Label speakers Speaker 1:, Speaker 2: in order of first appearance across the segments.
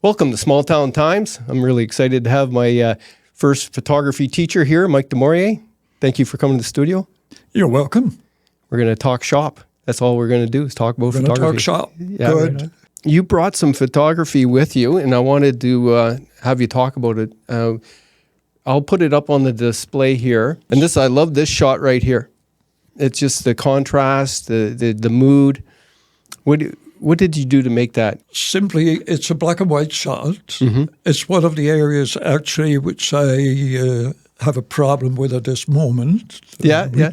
Speaker 1: Welcome to Small Town Times. I'm really excited to have my first photography teacher here, Mike Demorier. Thank you for coming to the studio.
Speaker 2: You're welcome.
Speaker 1: We're going to talk shop. That's all we're going to do is talk about photography.
Speaker 2: Talk shop.
Speaker 1: Yeah,
Speaker 2: Good.
Speaker 1: right. You brought some photography with you, and I wanted to have you talk about it. I'll put it up on the display here. And I love this shot right here. It's just the contrast, the mood. What did you do to make that?
Speaker 2: Simply, it's a black and white shot.
Speaker 1: Mm-hmm.
Speaker 2: It's one of the areas, actually, which I have a problem with at this moment. We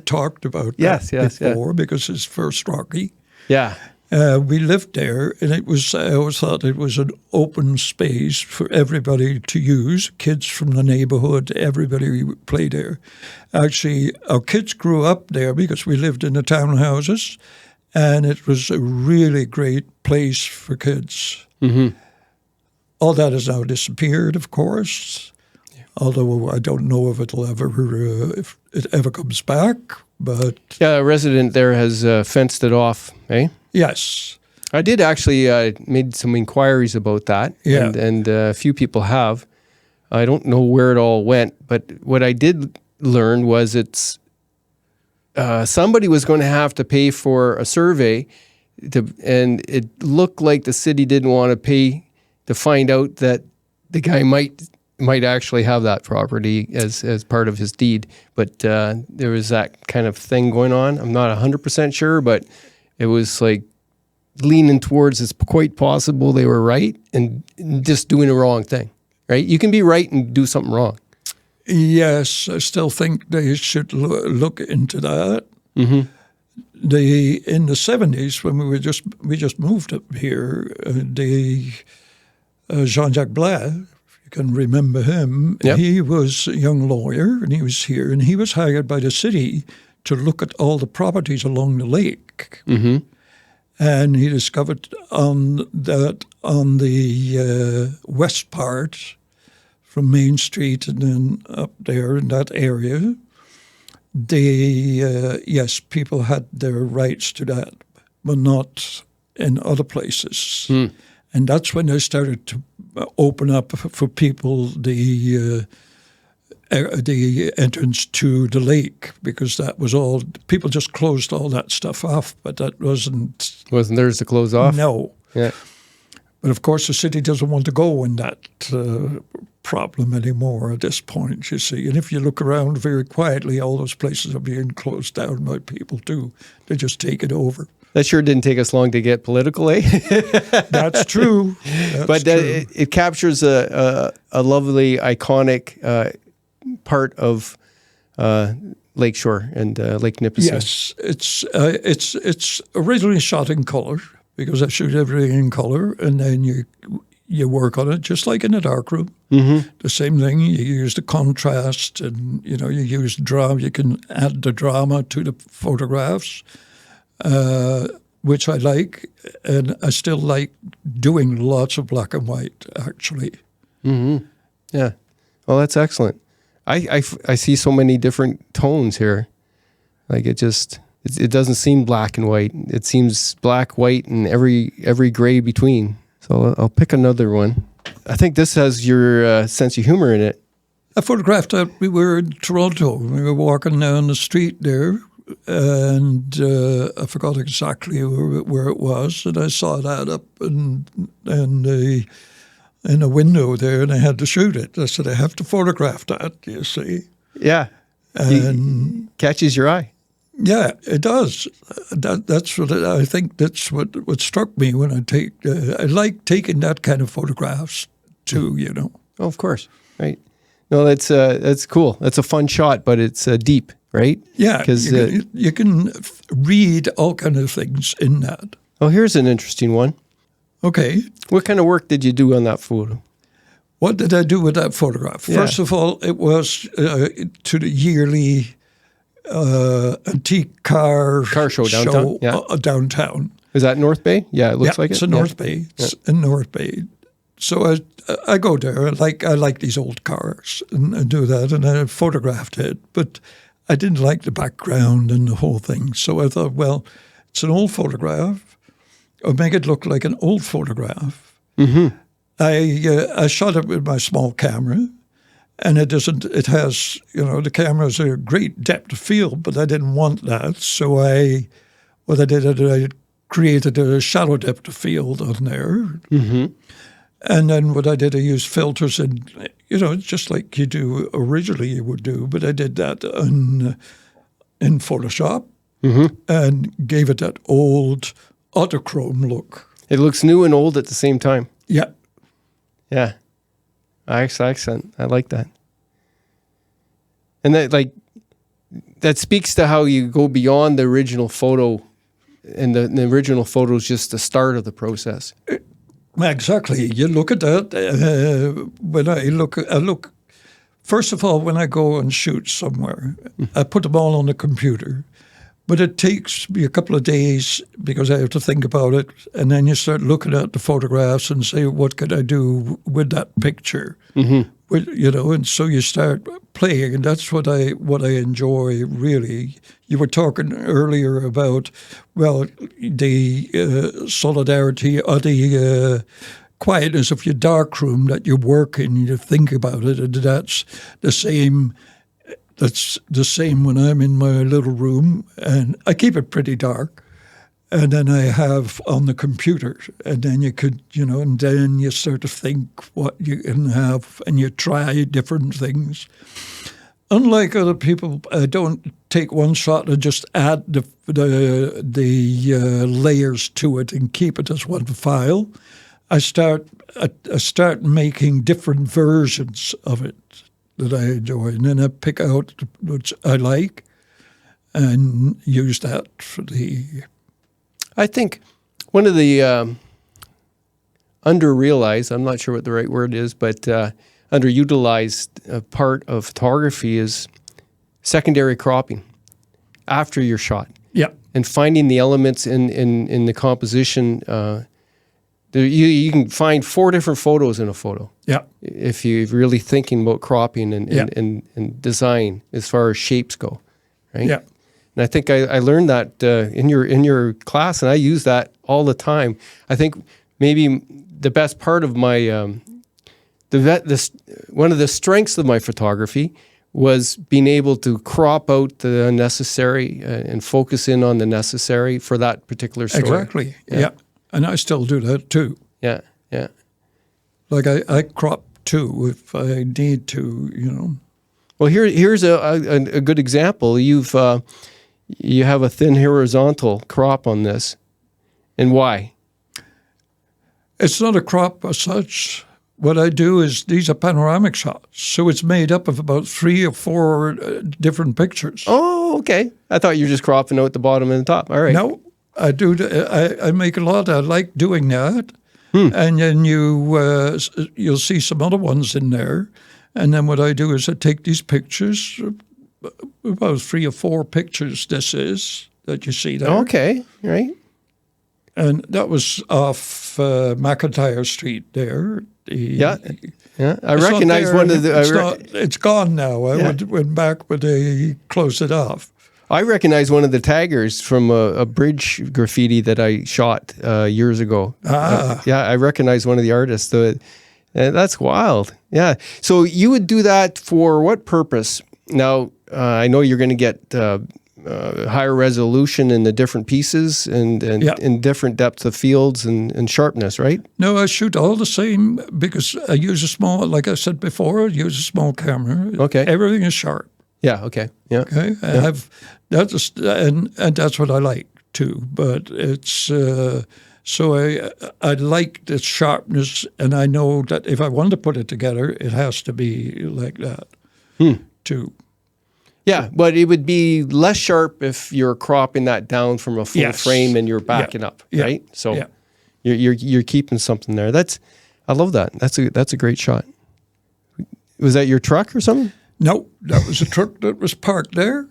Speaker 2: talked about that before because it's first Rocky.
Speaker 1: Yeah.
Speaker 2: We lived there, and I always thought it was an open space for everybody to use. Kids from the neighborhood, everybody played there. Actually, our kids grew up there because we lived in the townhouses. And it was a really great place for kids.
Speaker 1: Mm-hmm.
Speaker 2: All that has now disappeared, of course. Yeah. Although I don't know if if it ever comes back. But
Speaker 1: yeah, a resident there has fenced it off, eh?
Speaker 2: Yes.
Speaker 1: I did actually made some inquiries about that.
Speaker 2: Yeah.
Speaker 1: And a few people have. I don't know where it all went, but what I did learn was it's somebody was going to have to pay for a survey, and it looked like the city didn't want to pay to find out that the guy might actually have that property as part of his deed. But there was that kind of thing going on. I'm not 100% sure, but it was like leaning towards it's quite possible they were right and just doing the wrong thing, right? You can be right and do something wrong.
Speaker 2: Yes, I still think they should look into that.
Speaker 1: Mm-hmm.
Speaker 2: In the 70s, when we just moved up here, Jean-Jacques Blais, if you can remember him,
Speaker 1: yep.
Speaker 2: He was a young lawyer, and he was here, and he was hired by the city to look at all the properties along the lake.
Speaker 1: Mm-hmm.
Speaker 2: And he discovered on the west part, from Main Street and then up there in that area, people had their rights to that, but not in other places.
Speaker 1: Mm.
Speaker 2: And that's when they started to open up for people the entrance to the lake, because that was all, people just closed all that stuff off, but that wasn't
Speaker 1: Theirs to close off?
Speaker 2: No.
Speaker 1: Yeah.
Speaker 2: But of course, the city doesn't want to go in that problem anymore at this point, you see. And if you look around very quietly, all those places are being closed down by people too. They just take it over.
Speaker 1: That sure didn't take us long to get political, eh?
Speaker 2: That's true.
Speaker 1: It captures a lovely, iconic part of Lakeshore and Lake Nipissing.
Speaker 2: Yes, it's originally shot in color, because I shoot everything in color, and then you work on it just like in a darkroom.
Speaker 1: Mm-hmm.
Speaker 2: The same thing. You use the contrast, and you use drama. You can add the drama to the photographs, which I like, and I still like doing lots of black and white. Actually.
Speaker 1: Mm-hmm. Yeah. Well, that's excellent. I see so many different tones here. Like it doesn't seem black and white. It seems black, white, and every gray between. So I'll pick another one. I think this has your sense of humor in it.
Speaker 2: I photographed that. We were in Toronto. We were walking down the street there, and I forgot exactly where it was. And I saw that up in a window there, and I had to shoot it. I said, I have to photograph that, you see.
Speaker 1: Yeah. And catches your eye.
Speaker 2: Yeah, it does. That's what I think. That's what struck me when I like taking that kind of photographs too.
Speaker 1: Oh, of course, right? No, that's cool. That's a fun shot, but it's deep, right?
Speaker 2: Yeah, because you can read all kind of things in that.
Speaker 1: Oh, here's an interesting one.
Speaker 2: Okay,
Speaker 1: what kind of work did you do on that photo?
Speaker 2: What did I do with that photograph?
Speaker 1: Yeah.
Speaker 2: First of all, it was to the yearly antique car
Speaker 1: show downtown.
Speaker 2: Downtown.
Speaker 1: Is that North Bay? Yeah, it looks like it.
Speaker 2: It's in North Bay. It's in North Bay. So I go there. I like these old cars and do that, and I photographed it. But I didn't like the background and the whole thing. So I thought, well, it's an old photograph. I'll make it look like an old photograph.
Speaker 1: Mm-hmm.
Speaker 2: I shot it with my small camera, and it doesn't. It has, the camera's a great depth of field, but I didn't want that. So what I did, I created a shallow depth of field on there.
Speaker 1: Mm-hmm.
Speaker 2: And then what I did, I used filters and, just like you do originally you would do, but I did that in Photoshop and gave it that old autochrome look.
Speaker 1: It looks new and old at the same time.
Speaker 2: Yeah.
Speaker 1: Yeah. Excellent. I like that. And that speaks to how you go beyond the original photo, and the original photo is just the start of the process.
Speaker 2: Exactly. You look at that. When I look. First of all, when I go and shoot somewhere, I put them all on the computer. But it takes me a couple of days because I have to think about it, and then you start looking at the photographs and say, "What could I do with that picture?" Mm-hmm. And so you start playing, and that's what I enjoy really. You were talking earlier about, the solidarity or the quietness of your darkroom that you work in. You think about it, and that's the same. That's the same when I'm in my little room, and I keep it pretty dark. And then I have on the computer, and then you could, and then you start to think what you can have, and you try different things. Unlike other people, I don't take one shot and just add the layers to it and keep it as one file. I start making different versions of it that I enjoy, and then I pick out what I like and use that for the...
Speaker 1: I think one of the under-realized, I'm not sure what the right word is, but underutilized part of photography is secondary cropping after your shot.
Speaker 2: Yeah.
Speaker 1: And finding the elements in the composition. You can find 4 different photos in a photo.
Speaker 2: Yeah.
Speaker 1: If you're really thinking about cropping and design as far as shapes go, right?
Speaker 2: Yeah.
Speaker 1: And I think I learned that in your class, and I use that all the time. I think maybe the best part of my one of the strengths of my photography was being able to crop out the unnecessary and focus in on the necessary for that particular story.
Speaker 2: Exactly. Yeah. And I still do that too.
Speaker 1: Yeah. Yeah.
Speaker 2: Like I crop too if I need to,
Speaker 1: Well, here's a good example. You have a thin horizontal crop on this, and why?
Speaker 2: It's not a crop as such. What I do is these are panoramic shots, so it's made up of about 3 or 4 different pictures.
Speaker 1: Oh, okay. I thought you were just cropping out the bottom and the top. All right.
Speaker 2: No, I do. I make a lot. I like doing that, and then you'll see some other ones in there. And then what I do is I take these pictures, about 3 or 4 pictures. This is that you see there.
Speaker 1: Okay, right.
Speaker 2: And that was off McIntyre Street there.
Speaker 1: Yeah. I recognize one of the.
Speaker 2: It's gone now. I went back, but they closed it off.
Speaker 1: I recognize one of the taggers from a bridge graffiti that I shot years ago. I recognize one of the artists. That's wild. Yeah. So you would do that for what purpose? Now, I know you're going to get higher resolution in the different pieces and in different depths of fields and sharpness, right?
Speaker 2: No, I shoot all the same because I use a small, like I said before, I use a small camera.
Speaker 1: Okay.
Speaker 2: Everything is sharp.
Speaker 1: Yeah, okay. Yeah.
Speaker 2: Okay. I have that's and that's what I like too. But it's so I like the sharpness, and I know that if I want to put it together, it has to be like that too.
Speaker 1: Yeah, but it would be less sharp if you're cropping that down from a full frame and you're backing up, right? So you're keeping something there. I love that. That's a great shot. Was that your truck or something?
Speaker 2: No, that was a truck that was parked there.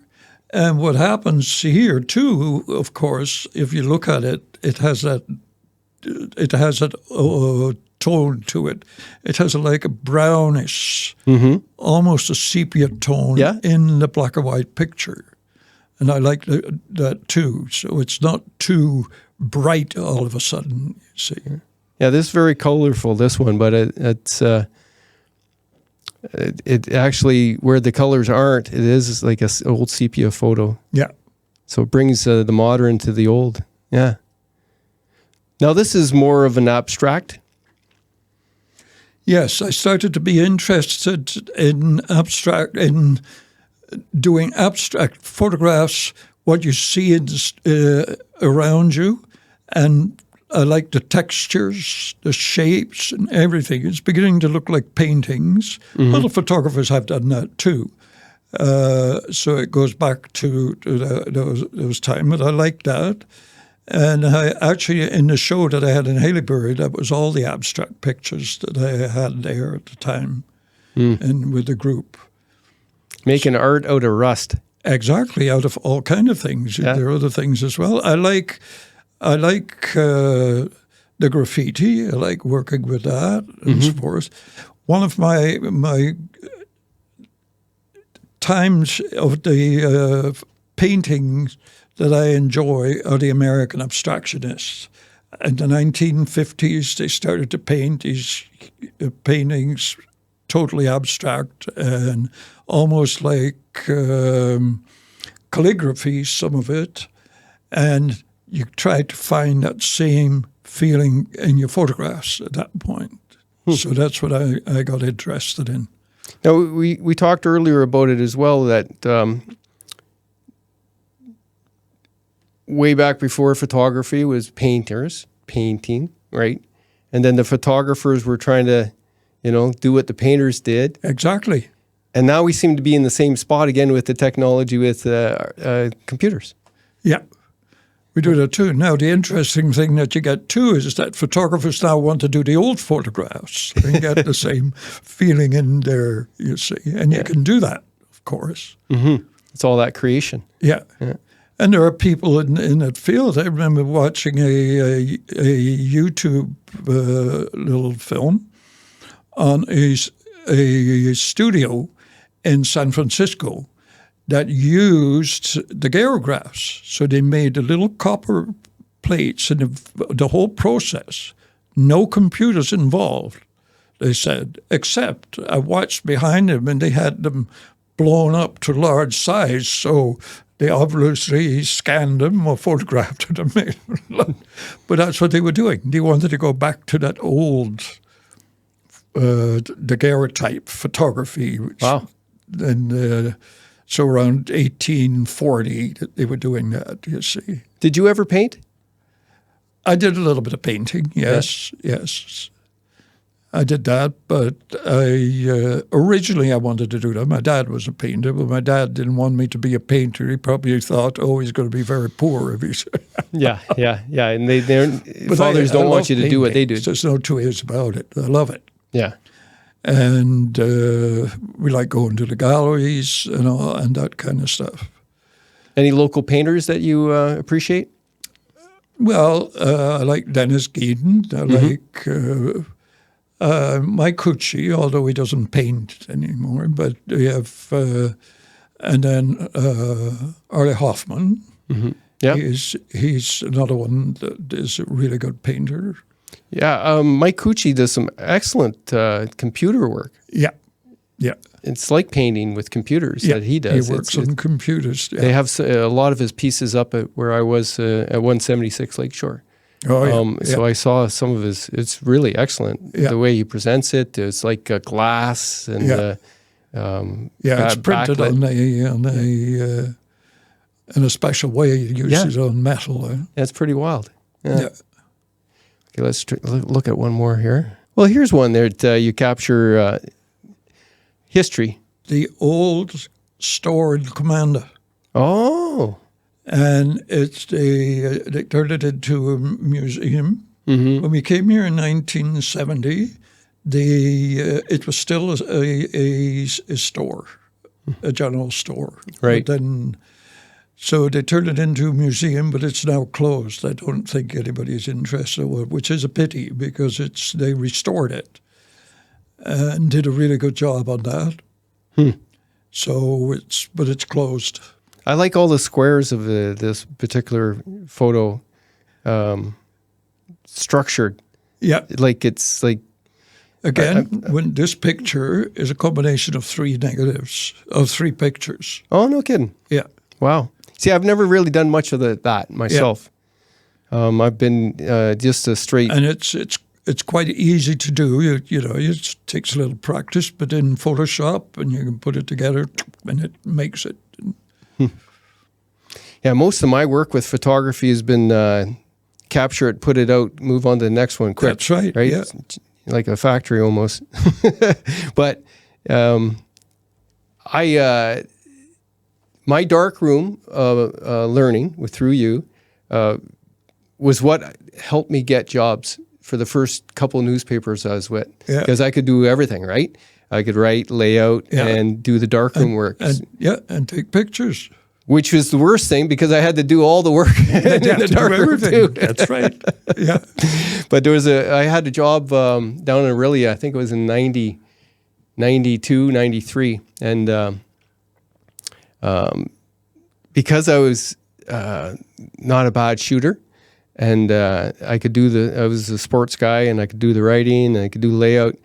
Speaker 2: And what happens here too, of course, if you look at it, it has that tone to it. It has like a brownish, almost a sepia tone in the black and white picture. And I like that too. So it's not too bright all of a sudden, you see.
Speaker 1: Yeah, this is very colorful, this one, but it actually, where the colors aren't, it is like a old sepia photo.
Speaker 2: Yeah.
Speaker 1: So it brings the modern to the old. Yeah. Now this is more of an abstract.
Speaker 2: Yes, I started to be interested in doing abstract photographs, what you see around you, and I like the textures, the shapes, and everything. It's beginning to look like paintings. Other photographers have done that too. So it goes back to those times, but I like that. And I actually, in the show that I had in Haileybury, that was all the abstract pictures that I had there at the time and with the group.
Speaker 1: Making art out of rust.
Speaker 2: Exactly, out of all kind of things.
Speaker 1: Yeah.
Speaker 2: There are other things as well. I like the graffiti. I like working with that and so forth. One of my times of the paintings that I enjoy are the American abstractionists. In the 1950s, they started to paint these paintings totally abstract and almost like calligraphy, some of it. And you try to find that same feeling in your photographs at that point. So that's what I got interested in.
Speaker 1: Now, we talked earlier about it as well, that way back before photography was painters painting, right? And then the photographers were trying to, do what the painters did.
Speaker 2: Exactly.
Speaker 1: And now we seem to be in the same spot again with the technology with computers.
Speaker 2: Yeah, we do that too. Now, the interesting thing that you get too is that photographers now want to do the old photographs and get the same feeling in there, you see. And you can do that, of course.
Speaker 1: It's all that creation.
Speaker 2: Yeah. And there are people in that field. I remember watching a YouTube little film on a studio in San Francisco that used the daguerreographs. So they made the little copper plates and the whole process. No computers involved, they said, except I watched behind them and they had them blown up to large size. So they obviously scanned them or photographed them. But that's what they were doing. They wanted to go back to that old daguerreotype photography.
Speaker 1: Wow.
Speaker 2: And so around 1840, they were doing that, you see.
Speaker 1: Did you ever paint?
Speaker 2: I did a little bit of painting, yes. I did that, but originally I wanted to do that. My dad was a painter, but my dad didn't want me to be a painter. He probably thought, he's going to be very poor if he's...
Speaker 1: Yeah. And fathers don't want you to do what they do.
Speaker 2: There's no two ways about it. I love it.
Speaker 1: Yeah.
Speaker 2: And we like going to the galleries and all, and that kind of stuff.
Speaker 1: Any local painters that you appreciate?
Speaker 2: Well, I like Dennis Geeden. I like Mike Cucci, although he doesn't paint anymore. But we have, and then Arlie Hoffman.
Speaker 1: Yeah,
Speaker 2: he's another one that is a really good painter.
Speaker 1: Yeah, Mike Cucci does some excellent computer work.
Speaker 2: Yeah.
Speaker 1: It's like painting with computers that he does.
Speaker 2: He works on computers. Yeah.
Speaker 1: They have a lot of his pieces up at where I was at 176 Lakeshore. So I saw some of his. It's really excellent. The way he presents it. It's like glass and
Speaker 2: it's printed in a special way. He uses it on metal.
Speaker 1: That's pretty wild. Yeah. Okay, let's look at one more here. Well, here's one that you capture history.
Speaker 2: The old store in Commanda.
Speaker 1: Oh.
Speaker 2: And they turned it into a museum. When we came here in 1970, it was still a store, a general store.
Speaker 1: Right.
Speaker 2: But then, so they turned it into a museum, but it's now closed. I don't think anybody's interested, which is a pity because they restored it and did a really good job on that. So it's closed.
Speaker 1: I like all the squares of this particular photo structured.
Speaker 2: Yeah.
Speaker 1: Like it's like
Speaker 2: Again, when this picture is a combination of three negatives, of three pictures.
Speaker 1: oh, no kidding.
Speaker 2: Yeah.
Speaker 1: Wow. See, I've never really done much of that myself. I've been just a straight.
Speaker 2: And it's quite easy to do. You know, it takes a little practice, but in Photoshop, and you can put it together, and it makes it.
Speaker 1: Yeah, most of my work with photography has been capture it, put it out, move on to the next one quick.
Speaker 2: That's right.
Speaker 1: Right?
Speaker 2: Yeah.
Speaker 1: Like a factory almost. But my darkroom learning through you was what helped me get jobs for the first couple of newspapers I was with, because I could do everything, right? I could write, layout, and do the darkroom work.
Speaker 2: And take pictures.
Speaker 1: Which was the worst thing because I had to do all the work in the darkroom too.
Speaker 2: That's right. Yeah.
Speaker 1: But I had a job down in Aurelia, I think it was in 92, 93. And because I was not a bad shooter, and I was a sports guy, and I could do the writing, and I could do layout.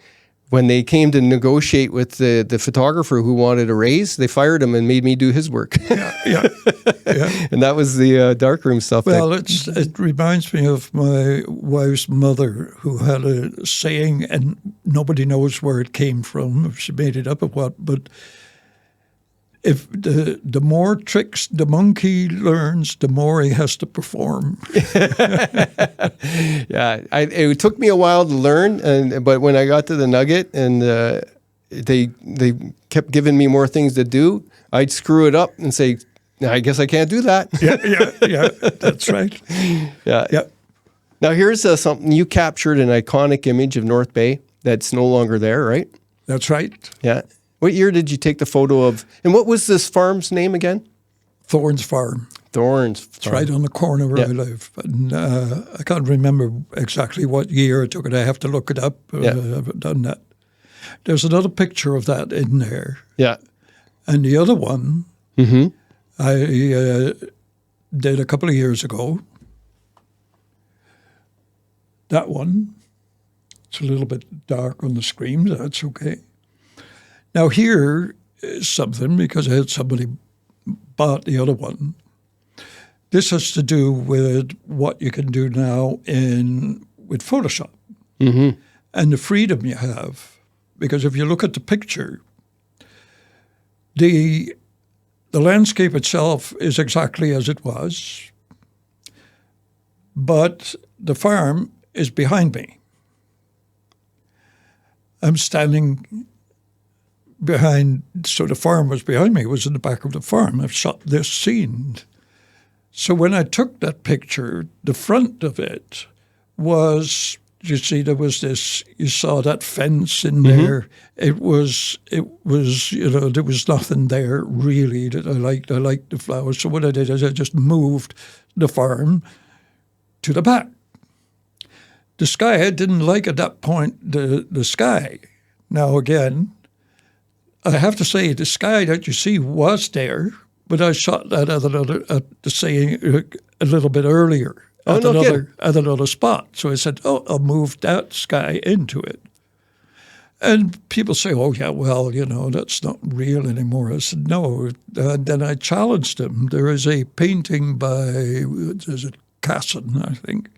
Speaker 1: When they came to negotiate with the photographer who wanted a raise, they fired him and made me do his work.
Speaker 2: Yeah.
Speaker 1: And that was the darkroom stuff.
Speaker 2: Well, it reminds me of my wife's mother, who had a saying, and nobody knows where it came from, if she made it up or what, but if the more tricks the monkey learns, the more he has to perform.
Speaker 1: Yeah, it took me a while to learn, but when I got to the nugget and they kept giving me more things to do, I'd screw it up and say, I guess I can't do that.
Speaker 2: Yeah, that's right.
Speaker 1: Yeah. Now here's something you captured, an iconic image of North Bay that's no longer there, right?
Speaker 2: That's right.
Speaker 1: Yeah. What year did you take the photo of, and what was this farm's name again?
Speaker 2: Thorns Farm.
Speaker 1: Thorns Farm.
Speaker 2: It's right on the corner where I live. And I can't remember exactly what year I took it. I have to look it up. I haven't done that. There's another picture of that in there.
Speaker 1: Yeah.
Speaker 2: And the other one I did a couple of years ago. That one, it's a little bit dark on the screen. That's okay. Now here is something, because I had somebody bought the other one. This has to do with what you can do now with Photoshop and the freedom you have. Because if you look at the picture, the landscape itself is exactly as it was, but the farm is behind me. I'm standing behind, so the farm was behind me, it was in the back of the farm. I've shot this scene. So when I took that picture, the front of it was, you see, there was this, you saw that fence in there. It was, there was nothing there really that I liked. I liked the flowers. So what I did is I just moved the farm to the back. The sky, I didn't like at that point the sky. Now again, I have to say, the sky that you see was there, but I shot that a little bit earlier at another spot. So I said, I'll move that sky into it. And people say, oh, yeah, well, that's not real anymore. I said, no. Then I challenged them. There is a painting by, is it Casson, I think.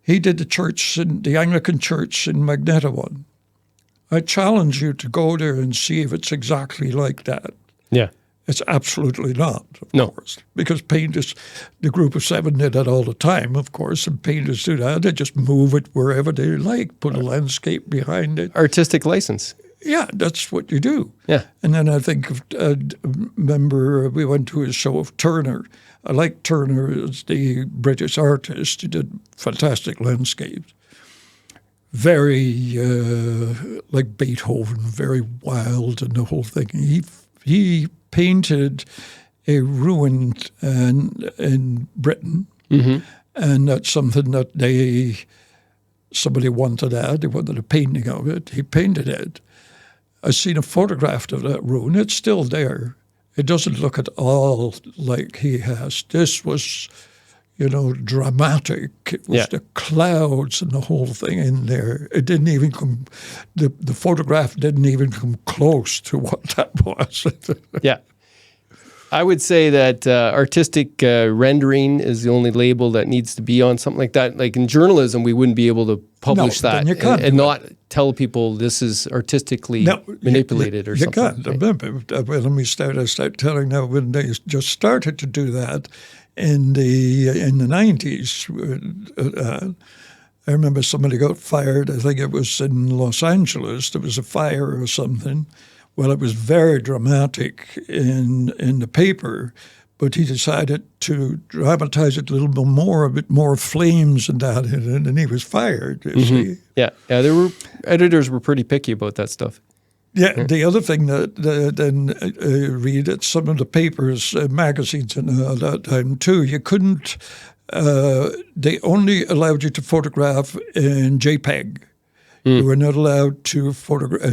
Speaker 2: He did the Anglican church in Magneto. I challenge you to go there and see if it's exactly like that.
Speaker 1: Yeah.
Speaker 2: It's absolutely not, of course, because painters, the group of seven did that all the time, of course, and painters do that. They just move it wherever they like, put a landscape behind it.
Speaker 1: Artistic license.
Speaker 2: Yeah, that's what you do.
Speaker 1: Yeah.
Speaker 2: And then I think remember we went to a show of Turner. I like Turner as the British artist. He did fantastic landscapes. Very like Beethoven, very wild and the whole thing. He painted a ruin in Britain, and that's something that somebody wanted that. They wanted a painting of it. He painted it. I've seen a photograph of that ruin. It's still there. It doesn't look at all like he has. This was, dramatic. It was the clouds and the whole thing in there. It didn't even come, the photograph didn't even come close to what that was.
Speaker 1: Yeah. I would say that artistic rendering is the only label that needs to be on something like that. Like in journalism, we wouldn't be able to publish that and not tell people this is artistically manipulated or something.
Speaker 2: You can't. Right? When I start telling now, when they just started to do that in the 90s, I remember somebody got fired. I think it was in Los Angeles. There was a fire or something. Well, it was very dramatic in the paper, but he decided to dramatize it a little bit more, a bit more flames and that in it, and he was fired, you see.
Speaker 1: Yeah, editors were pretty picky about that stuff.
Speaker 2: Yeah, the other thing that then read at some of the papers, magazines at that time too, you couldn't, they only allowed you to photograph in JPEG. You were not allowed to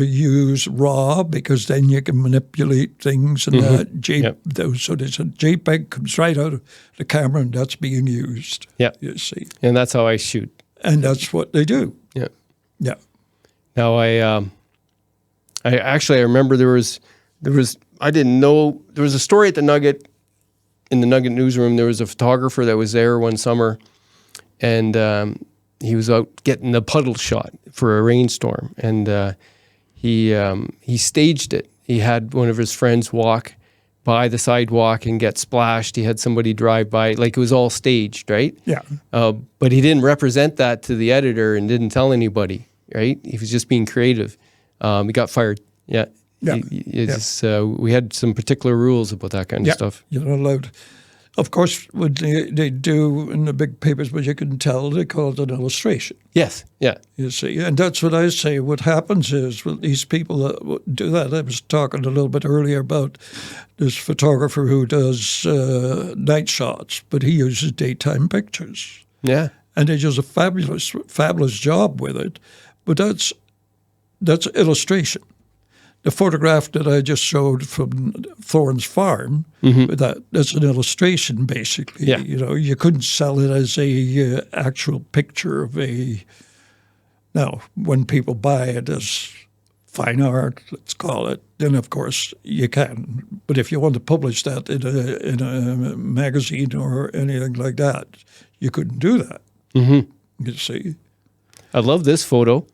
Speaker 2: use RAW because then you can manipulate things and that. So there's a JPEG comes right out of the camera and that's being used.
Speaker 1: Yeah,
Speaker 2: you see,
Speaker 1: and that's how I shoot.
Speaker 2: And that's what they do.
Speaker 1: Yeah,
Speaker 2: yeah.
Speaker 1: Now I remember there was I didn't know there was a story at the Nugget in the Nugget newsroom. There was a photographer that was there one summer, and he was out getting the puddle shot for a rainstorm, and he staged it. He had one of his friends walk by the sidewalk and get splashed. He had somebody drive by, like it was all staged, right? Yeah. But he didn't represent that to the editor and didn't tell anybody, right? He was just being creative. He got fired. Yeah. We had some particular rules about that kind of stuff.
Speaker 2: You're not allowed. Of course, what they do in the big papers, but you can tell they call it an illustration.
Speaker 1: Yes, yeah.
Speaker 2: You see, and that's what I say. What happens is with these people that do that, I was talking a little bit earlier about this photographer who does night shots, but he uses daytime pictures.
Speaker 1: Yeah.
Speaker 2: And he does a fabulous job with it, but that's illustration. The photograph that I just showed from Thorne's farm, that's an illustration, basically.
Speaker 1: Yeah.
Speaker 2: You couldn't sell it as a actual picture of a. Now, when people buy it as fine art, let's call it, then of course you can. But if you want to publish that in a magazine or anything like that, you couldn't do that. You see.
Speaker 1: I love this photo.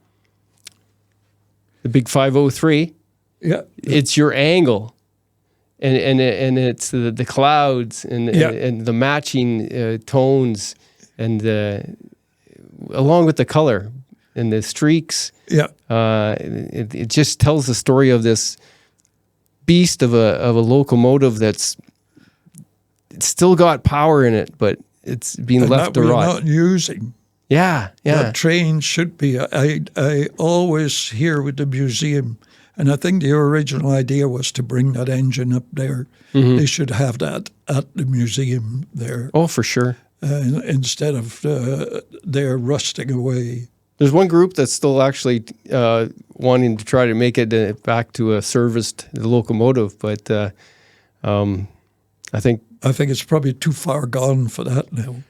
Speaker 1: The big 503.
Speaker 2: Yeah,
Speaker 1: it's your angle, and it's the clouds and the matching tones, and along with the color and the streaks. Yeah, it just tells the story of this beast of a locomotive it's still got power in it, but it's being left to rot.
Speaker 2: Not using.
Speaker 1: Yeah.
Speaker 2: That train should be. I always hear with the museum. And I think the original idea was to bring that engine up there. They should have that at the museum there.
Speaker 1: Oh, for sure.
Speaker 2: Instead of they're rusting away.
Speaker 1: There's one group that's still actually wanting to try to make it back to a serviced locomotive, but I think
Speaker 2: it's probably too far gone for that now.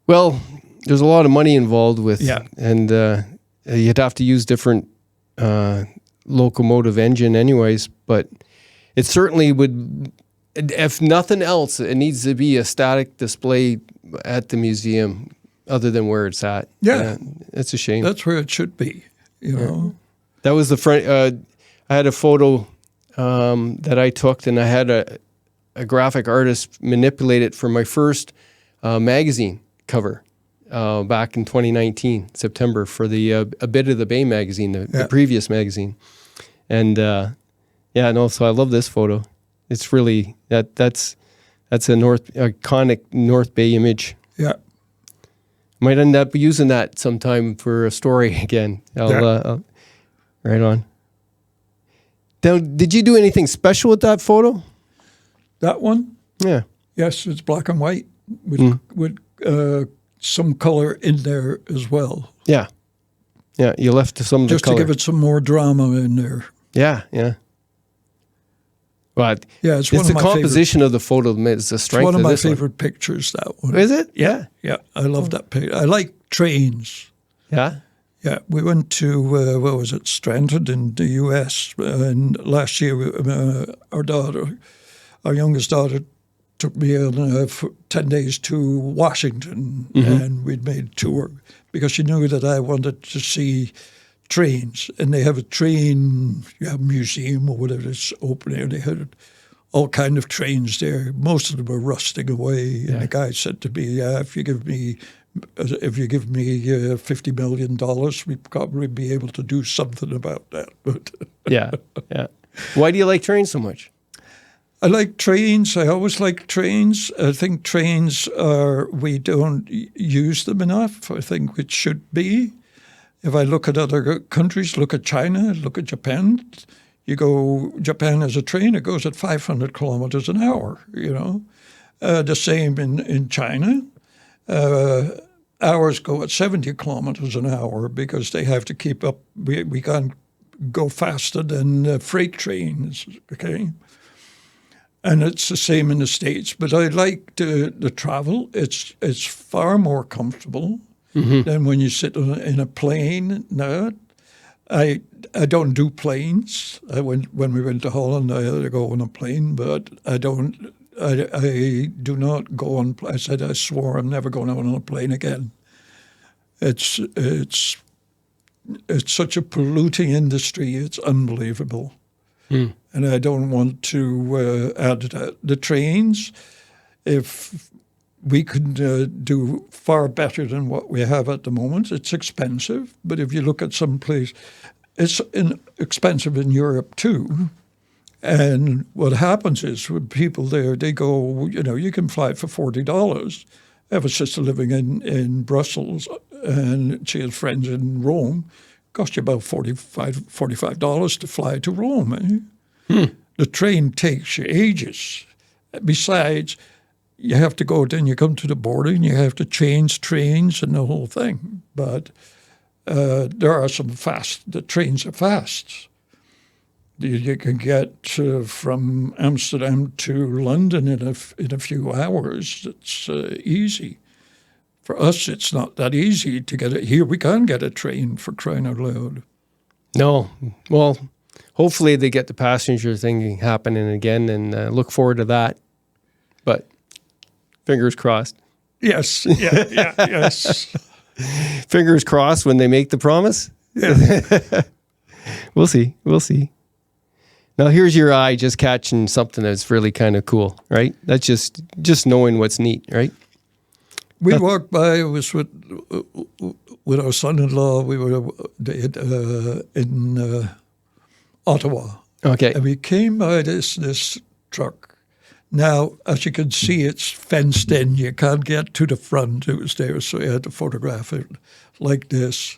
Speaker 1: Well, there's a lot of money involved with, and you'd have to use different locomotive engine anyways, but it certainly would, if nothing else, it needs to be a static display at the museum other than where it's at. Yeah. It's a shame.
Speaker 2: That's where it should be, you know.
Speaker 1: That was the front. I had a photo that I took, and I had a graphic artist manipulate it for my first magazine cover back in 2019, September, for the A Bit of the Bay magazine, the previous magazine. And so I love this photo. It's really, that's a iconic North Bay image. Yeah. Might end up using that sometime for a story again. I'll right on. Now, did you do anything special with that photo?
Speaker 2: That one?
Speaker 1: Yeah.
Speaker 2: Yes, it's black and white with some color in there as well.
Speaker 1: Yeah. Yeah, you left some of the color.
Speaker 2: Just to give it some more drama in there.
Speaker 1: Yeah. Well, But
Speaker 2: Yeah, it's one
Speaker 1: it's
Speaker 2: of
Speaker 1: the
Speaker 2: my
Speaker 1: composition of the photo is the
Speaker 2: It's
Speaker 1: strength
Speaker 2: one of my
Speaker 1: this one.
Speaker 2: favorite pictures, that one.
Speaker 1: Is it?
Speaker 2: Yeah, I love that picture. I like trains.
Speaker 1: Yeah.
Speaker 2: Yeah, we went to, what was it, Stranded in the U.S. And last year, our youngest daughter, took me on for 10 days to Washington, and we'd made a tour because she knew that I wanted to see trains. And they have a train museum or whatever that's open there. They had all kind of trains there. Most of them were rusting away. And the guy said to me, if you give me $50 million, we'd probably be able to do something about that. But
Speaker 1: Yeah. Why do you like trains so much?
Speaker 2: I like trains. I always like trains. I think trains we don't use them enough. I think it should be. If I look at other countries, look at China, look at Japan. Japan has a train, it goes at 500 kilometers an hour, The same in China. Ours go at 70 kilometers an hour because they have to keep up. We can't go faster than freight trains, okay? And it's the same in the States. But I like the travel. It's far more comfortable than when you sit in a plane. No, I don't do planes. When we went to Holland, I had to go on a plane, but I don't. I do not go on. I said I swore I'm never going on a plane again. It's such a polluting industry. It's unbelievable. And I don't want to add to that. The trains, if we could do far better than what we have at the moment, it's expensive. But if you look at some place, it's expensive in Europe too. And what happens is with people there, they go, you can fly for $40. I have a sister living in Brussels, and she has friends in Rome. Cost you about $45 to fly to Rome. The train takes you ages. Besides, you have to go, then you come to the border and you have to change trains and the whole thing. But there are the trains are fast. You can get from Amsterdam to London in a few hours. It's easy. For us, it's not that easy to get it. Here we can get a train, for crying out loud.
Speaker 1: No. Well, hopefully they get the passenger thing happening again, and look forward to that. But fingers crossed.
Speaker 2: Yes. Yes.
Speaker 1: Fingers crossed when they make the promise.
Speaker 2: Yeah.
Speaker 1: We'll see. Now here's your eye just catching something that's really kind of cool, right? That's just knowing what's neat, right?
Speaker 2: We walked by. It was with our son-in-law. We were in Ottawa.
Speaker 1: Okay.
Speaker 2: And we came by this truck. Now, as you can see, it's fenced in. You can't get to the front. It was there, so you had to photograph it like this.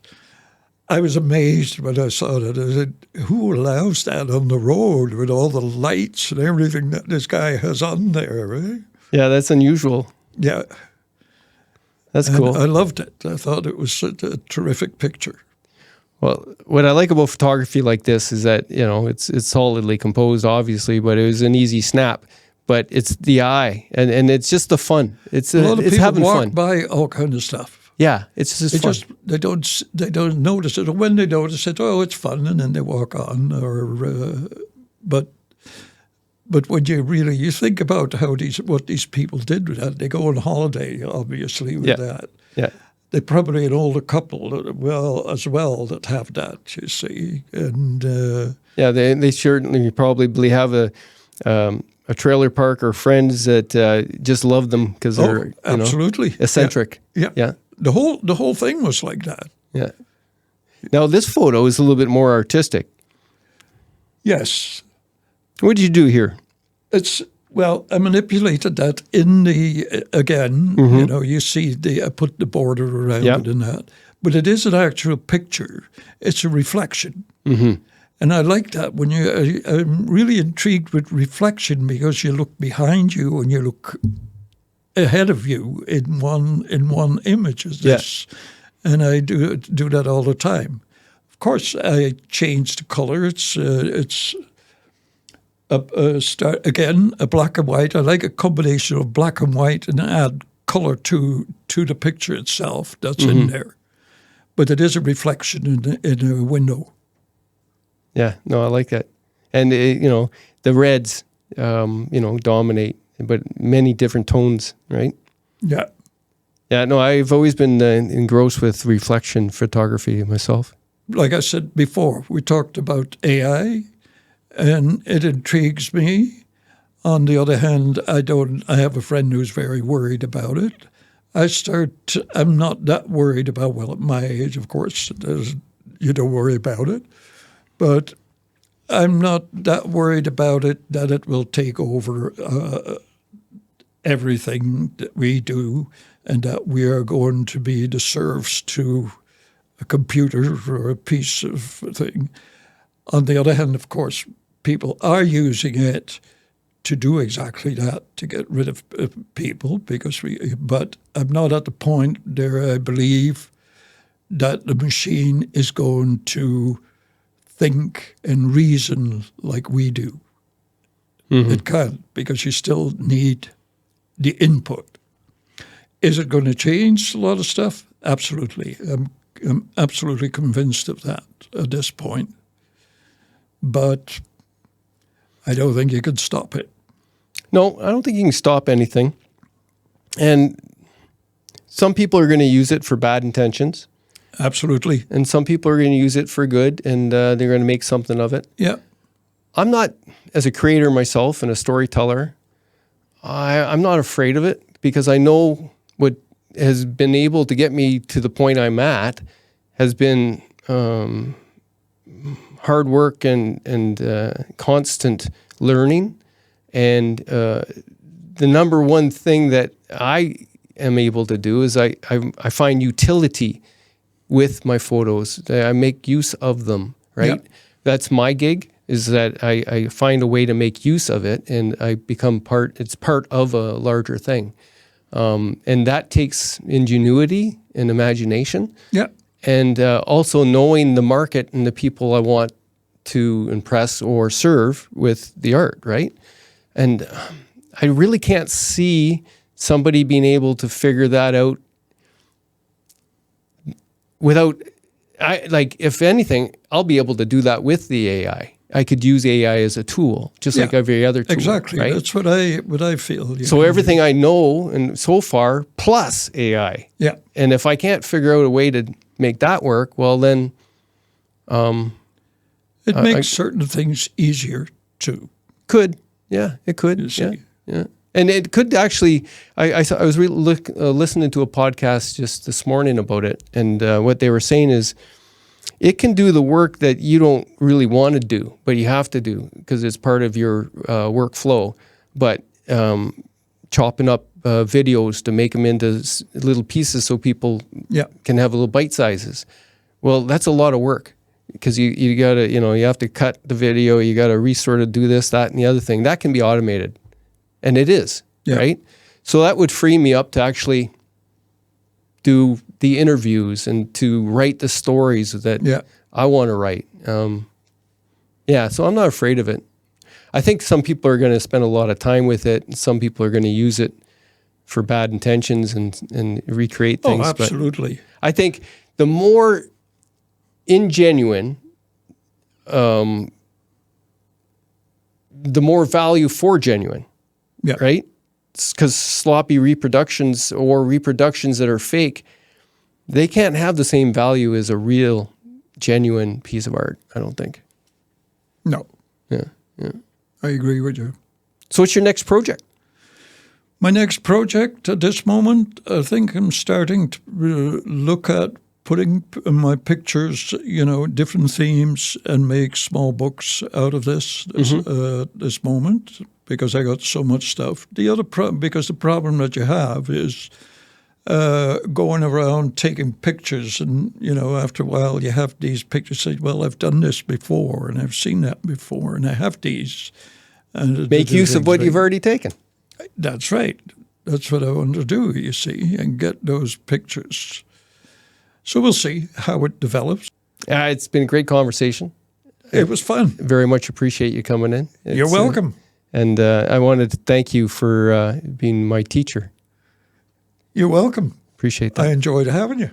Speaker 2: I was amazed when I saw that. I said, who allows that on the road with all the lights and everything that this guy has on there, right?
Speaker 1: Yeah, that's unusual.
Speaker 2: Yeah.
Speaker 1: That's cool.
Speaker 2: I loved it. I thought it was a terrific picture.
Speaker 1: Well, what I like about photography like this is that, it's solidly composed, obviously, but it was an easy snap. But it's the eye, and it's just the fun. A
Speaker 2: lot of
Speaker 1: it's
Speaker 2: people
Speaker 1: having
Speaker 2: walk
Speaker 1: fun.
Speaker 2: by all kind of stuff.
Speaker 1: Yeah, it's just fun.
Speaker 2: They don't notice it. Or when they notice it, it's fun, and then they walk on. But when you think about what these people did with that, they go on holiday, obviously, with that.
Speaker 1: Yeah.
Speaker 2: They probably an older couple that have that, you see. And
Speaker 1: they certainly probably have a trailer park or friends that just love them because they're
Speaker 2: absolutely
Speaker 1: eccentric.
Speaker 2: Yeah. The whole thing was like that.
Speaker 1: Yeah. Now this photo is a little bit more artistic.
Speaker 2: Yes.
Speaker 1: What did you do here?
Speaker 2: I manipulated that in again, you see I put the border around it and that. But it is an actual picture. It's a reflection. Mm-hmm. And I like that when I'm really intrigued with reflection because you look behind you and you look ahead of you in one image as this. And I do that all the time. Of course, I change the color. start again, a black and white. I like a combination of black and white and add color to the picture itself that's in there. But it is a reflection in a window.
Speaker 1: Yeah, no, I like that. And, the reds, dominate, but many different tones, right?
Speaker 2: Yeah.
Speaker 1: Yeah, no, I've always been engrossed with reflection photography myself.
Speaker 2: Like I said before, we talked about AI, and it intrigues me. On the other hand, I have a friend who's very worried about it. I'm not that worried about, well, at my age, of course, you don't worry about it. But I'm not that worried about it, that it will take over everything that we do and that we are going to be the serfs to a computer or a piece of thing. On the other hand, of course, people are using it to do exactly that, to get rid of people, but I'm not at the point there, I believe, that the machine is going to think and reason like we do. It can't, because you still need the input. Is it going to change a lot of stuff? Absolutely. I'm absolutely convinced of that at this point. But I don't think you can stop it.
Speaker 1: No, I don't think you can stop anything. And some people are going to use it for bad intentions.
Speaker 2: Absolutely.
Speaker 1: And some people are going to use it for good, and they're going to make something of it.
Speaker 2: Yeah.
Speaker 1: I'm not, as a creator myself and a storyteller, I'm not afraid of it, because I know what has been able to get me to the point I'm at has been hard work and constant learning. And the number one thing that I am able to do is I find utility with my photos. I make use of them, right?
Speaker 2: Yeah.
Speaker 1: That's my gig, is that I find a way to make use of it, and I become it's part of a larger thing. And that takes ingenuity and imagination.
Speaker 2: Yeah.
Speaker 1: And also knowing the market and the people I want to impress or serve with the art, right? And I really can't see somebody being able to figure that out without, if anything, I'll be able to do that with the AI. I could use AI as a tool, just like every other tool.
Speaker 2: Exactly.
Speaker 1: Right?
Speaker 2: That's what I feel.
Speaker 1: So everything I know and so far plus AI.
Speaker 2: Yeah.
Speaker 1: And if I can't figure out a way to make that work, well then,
Speaker 2: it makes certain things easier too.
Speaker 1: Could. Yeah, it could.
Speaker 2: You see.
Speaker 1: Yeah. And it could actually, I was listening to a podcast just this morning about it, and what they were saying is it can do the work that you don't really want to do, but you have to do because it's part of your workflow. But chopping up videos to make them into little pieces so people can have little bite sizes, well, that's a lot of work. Because you got to, you have to cut the video, you got to resort of do this, that, and the other thing. That can be automated. And it is, right? So that would free me up to actually do the interviews and to write the stories that I want to write. So I'm not afraid of it. I think some people are going to spend a lot of time with it, and some people are going to use it for bad intentions and recreate things.
Speaker 2: Oh, absolutely.
Speaker 1: But I think the more ingenuine, the more value for genuine, right? Because sloppy reproductions or reproductions that are fake, they can't have the same value as a real, genuine piece of art, I don't think.
Speaker 2: No.
Speaker 1: Yeah.
Speaker 2: I agree with you.
Speaker 1: So what's your next project?
Speaker 2: My next project at this moment, I think I'm starting to look at putting my pictures, different themes, and make small books out of this moment, because I got so much stuff. The other because the problem that you have is going around taking pictures, and after a while you have these pictures. Say, well, I've done this before, and I've seen that before, and I have these. And
Speaker 1: make use of what you've already taken.
Speaker 2: That's right. That's what I want to do. You see, and get those pictures. So we'll see how it develops.
Speaker 1: It's been a great conversation.
Speaker 2: It was fun.
Speaker 1: Very much appreciate you coming in.
Speaker 2: You're welcome.
Speaker 1: And I wanted to thank you for being my teacher.
Speaker 2: You're welcome.
Speaker 1: Appreciate that.
Speaker 2: I enjoyed having you.